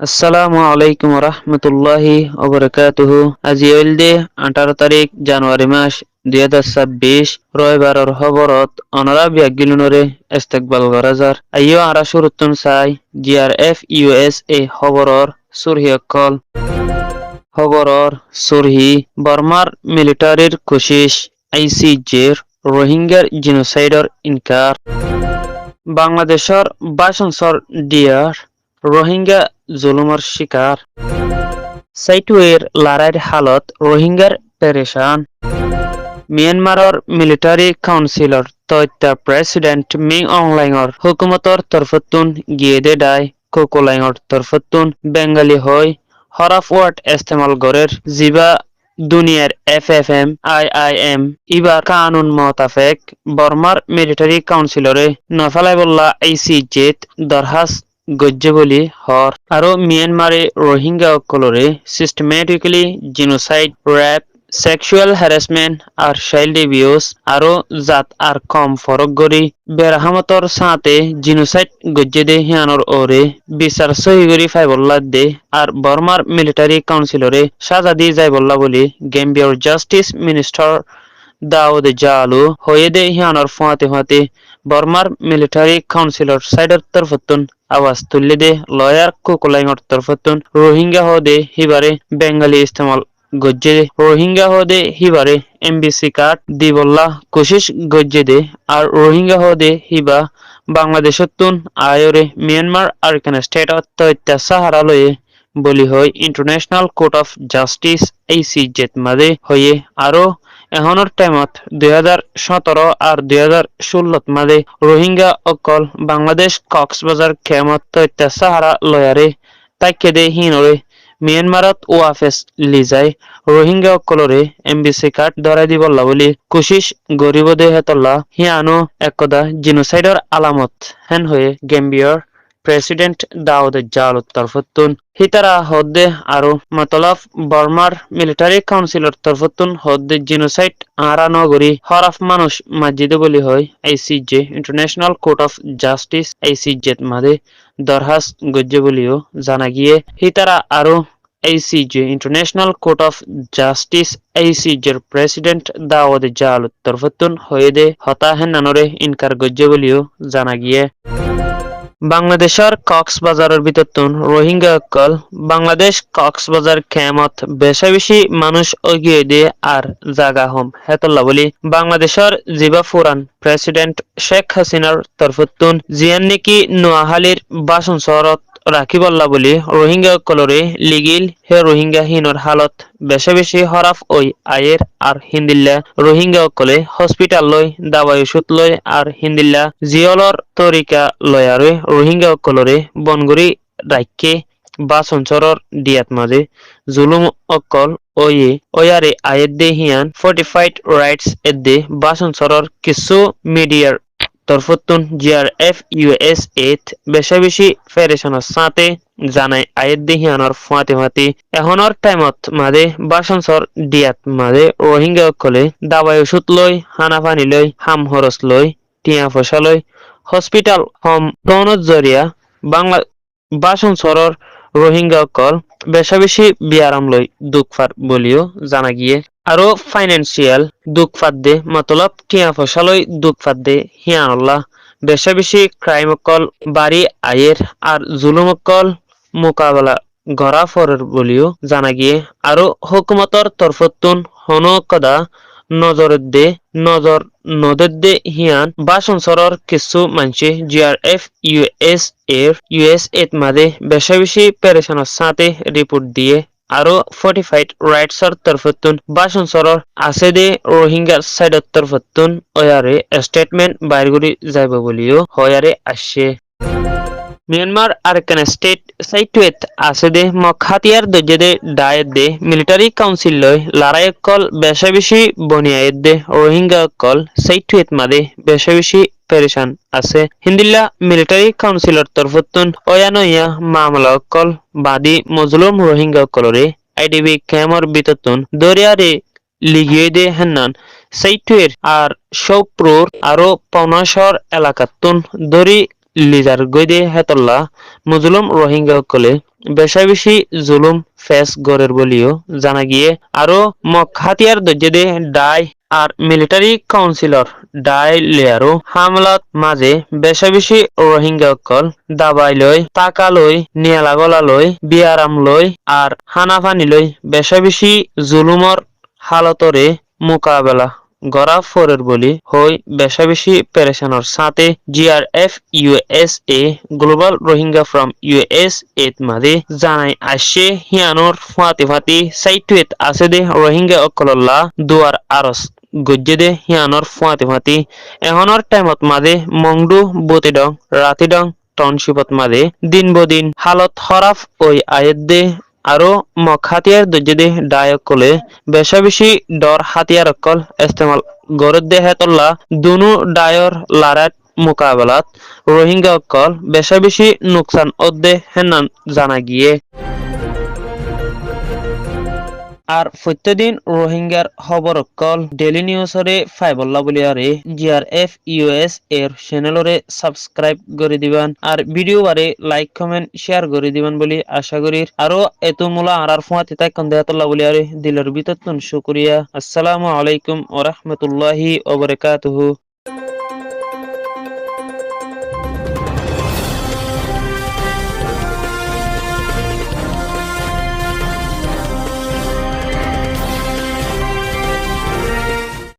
আসসালামু আলাইকুম রহমতুল্লাহি ওবরাকাতুহু। আজি হইলদে 18 তারিখ জানুয়ারি মাস 2026 রবিবারের খবরত অনরা বিয়াগিলুনরে ইস্তেকবাল গরাজার আইয়ো আরা শুরুতুন চাই জিআরএফ ইউএসএ খবরর সুরহিয়কল খবরর সুরহি বর্মার মিলিটারির কোশিশ আইসিজের রোহিঙ্গার জিনোসাইডর ইনকার বাংলাদেশের বাসনসর ডিয়ার রোহিঙ্গা জুলুমের শিকার সাইটুয়ের লড়াইয়ের হালত রোহিঙ্গার পেরেশান মিয়ানমারের মিলিটারি কাউন্সিলর তথ্য প্রেসিডেন্ট মিং অংলাইঙর হুকুমতর তরফতুন গিয়েদে ডাই কোকোলাইঙর তরফতুন বেঙ্গালি হয় হরফ ওয়ার্ড ইস্তেমাল গরের জিবা দুনিয়ার এফএফএম আইআইএম ইবার কানুন মোতাবেক বর্মার মিলিটারি কাউন্সিলরে নফালাইবুল্লাহ আইসিজেত দরহাস গজ্জে বলি হর আরো মিয়ানমারে রোহিঙ্গা অকলরে systematically genocide rape sexual harassment আর চাইল্ড এবিউস আরো জাত আর কম ফরক গরি বেরাহামতর সাথে জিনোসাইড গজ্জে দে হিয়ানর ওরে বিচার সহি গরি ফাইবল্লা দে আর বর্মার মিলিটারি কাউন্সিলরে সাজা দিয়ে যাইবল্লা বলি গেম্বিয়ার জাস্টিস মিনিস্টার দাউদ জালু হয়ে দে হিয়ানর ফুয়াতে ফুয়াতে বর্মার মিলিটারি কাউন্সিলর সাইডর তরফতুন আওয়াজ তুললে দে লয়ার কোকোলাইঙর তরফতুন রোহিঙ্গা হদে হিবারে বেঙ্গালি ইস্তেমাল গজ্জে রোহিঙ্গা হদে হিবারে এমবিসি কার্ড দিবল্লা কোশিশ গজ্জে দে আর রোহিঙ্গা হদে হিবা বাংলাদেশতুন আয়রে মিয়ানমার আরকান স্টেট তথ্য সাহারা লয়ে বলি হয় ইন্টারন্যাশনাল কোর্ট অফ জাস্টিস আইসিজেত মাঝে হয়ে আরো এখনৰ টাইমত 2017 আর 2016 মাঝে রোহিঙ্গা অকল বাংলাদেশ কক্সবাজার খেমত তথ্য সাহারা লয়ারে তাইকে দে হিনরে মিয়ানমারত ওয়াফেস লিজাই রোহিঙ্গা অকলরে এমবিসি কার্ড ধরাই দিবল্লা বলি কোশিশ গরিব দে হেতল্লা হিয়ানো একদা জিনোসাইডর আলামত হেন হয়ে গেম্বিয়ার প্রেসিডেন্ট দাউদ জালুত তরফতুন হিতারা হদ্দে আরো মতলব বর্মার মিলিটারি কাউন্সিলর তরফতুন হদ্দে জিনোসাইড আরা নগরী হরফ মানুষ মসজিদে বলি হয় ICJ international court of justice ICJ মাদে দরহাস গজ্জে বলিও জানা গিয়ে হিতারা আরো ICJ international court of justice আইসিজের প্রেসিডেন্ট দাউদ জালুত তরফতুন হয়ে দে হতা হেনানরে ইনকার গজ্জে বলিও জানা গিয়ে বাংলাদেশের কক্সবাজারের ভিতরতুন রোহিঙ্গা অকল বাংলাদেশ কক্সবাজার খেমত বেশা বেশি মানুষ এগিয়ে দিয়ে আর জাগা হম হেতল্লা বলি বাংলাদেশের জিবা ফুরান প্রেসিডেন্ট শেখ হাসিনার তরফতুন জিয়ান নেকি নোয়াহালির বাসন শহরত রাখিবল্লা বলি রোহিঙ্গা অকলরে লিগিল হে রোহিঙ্গা হিনর হালত বেশা বেশি হরাফ ওই আয়ের আর হিন্দিল্লা রোহিঙ্গা অকলে হসপিটাল লই দাবাই ওষুধ লই আর হিন্দিল্লা জিয়লর তরিকা লয়ারে রোহিঙ্গা অকলরে বনগুড়ি রাইকে বা সঞ্চরর ডিয়াত মাঝে জুলুম অকল ওয়ে ওয়ারে আয়ের দে হিয়ান ফর্টিফাইড রাইটস এদে বা সঞ্চরর কিছু মিডিয়ার তরফতুন জিআরএফ ইউএসএত বেশা বেশি ফেডারেশনের সাথে জানাই আয়ের দে হিয়ানর ফুয়াতে ফুয়াতে এখনর টাইমত মাঝে বাসনসর ডিয়াত মাঝে রোহিঙ্গা অকলে দাবাই ওষুধ লই হানা পানি লই হাম হরস লই টিয়া পয়সা লই হসপিটাল হোম লোনের জরিয়া বাংলা বাসন সরর রোহিঙ্গা অকল বেশা বেশি বিয়ারাম লই দুঃখফার বলিও জানা গিয়ে আরো ফাইন্যান্সিয়াল দুঃখফার দে মতলব টিয়া পয়সা লই দুঃখফার দে হিয়ানল্লাহ বেশা বেশি ক্রাইম অকল বাড়ি আয়ের আর জুলুম অকল মোকাবেলা গড়া ফরের বলিও জানা গিয়ে আরো হুকুমতর তরফতুন হনকদা নজর দে হিয়ান বাসন সরর কিছু মানছে জিআরএফ ইউএস এর মাঝে বেশা বেশি পেরেশানোর সাথে রিপোর্ট দিয়ে আরো ফর্টিফাইড রাইটসর তরফতুন বাসন সরর আছে দে রোহিঙ্গার সাইডর তরফতুন ওয়ারে স্টেটমেন্ট বাইর করি যাইব বলিও হয়ারে আসছে মিয়ানমার আরকান স্টেট সাইটুয়েত আছে দে মক হাতিয়ার দজ্জে দে ডায়েত দে মিলিটারি কাউন্সিল লয় লড়াই কল বেশা বেশি বনিয়ায়েত দে রোহিঙ্গা কল সাইটুয়েত মাদে বেশা বেশি পেরেশান আছে হিন্দিল্লা মিলিটারি কাউন্সিলর তরফতুন ওয়ানইয়া মামলা কল বাদী মজলুম রোহিঙ্গা কলরে আইডিবি ক্যামর বিততুন দরিয়ারে লিগিয়ে দে হেন্নান সাইটুয়ের আর সৌপ্রুর আরো পৌনাশর এলাকাতুন দরি লিজার গৈদে হেতল্লা মুজলুম রোহিঙ্গা সকলে বেশা বেশি জুলুম ফেস গড়ের বলিও জানা গিয়ে আরো মক হাতিয়ার দজ্জেদে ডাই আর মিলিটারি কাউন্সিলর ডাই লেয়ারো হামলাত মাঝে বেশা বেশি রোহিঙ্গা সকল দাবাই লই টাকা লই নিয়ালা লই বিয়ারাম লই আর হানাফানি লই বেশা বেশি জুলুমর হালতরে মোকাবেলা গড়া ফোরের বলি হই বেশা বেশি পেরেশানোর সাথে JRF USA global Rohingya from US এত মাদে জানাই আসছে হিয়ানোর ফাতি ফাতি সাইটুয়েত আছে দে রোহিঙ্গা অকলল্লা দুয়ার আরস গজ্জে দে হিয়ানোর ফাতি ফাতি এহনর টাইমত মাদে মংডু বতিডং রাতিডং টাউনশিপত মাদে দিন বদিন হালত খরাফ ওই আয়েত দে আরো মক হাতিয়ার দজ্জেদে ডায়ক কলে বেশা বেশি ডর হাতিয়ার অকল ইস্তেমাল গরদ দে হেতল্লা দুনু ডায়র লারাত মোকাবেলাত রোহিঙ্গা অকল বেশা বেশি নুকসান অদ্দে হেনান জানা গিয়ে আর প্রত্যেকদিন রোহিঙ্গার খবর অকল ডেইলি নিউজরে ফাইবল্লা বলিয়ারে জিআরএফ ইউএস এর চ্যানেলরে সাবস্ক্রাইব করে দিবান আর ভিডিও বারে লাইক কমেন্ট শেয়ার করে দিবান বলি আশা করি আরো এত মুলা আর ফুয়াতে তাই কন্দায়াতুল্লাহ বলিয়ারে দিলের ভিতর শুকরিয়া আসসালামু আলাইকুম ওয়া রাহমাতুল্লাহি ওয়া বারাকাতুহু।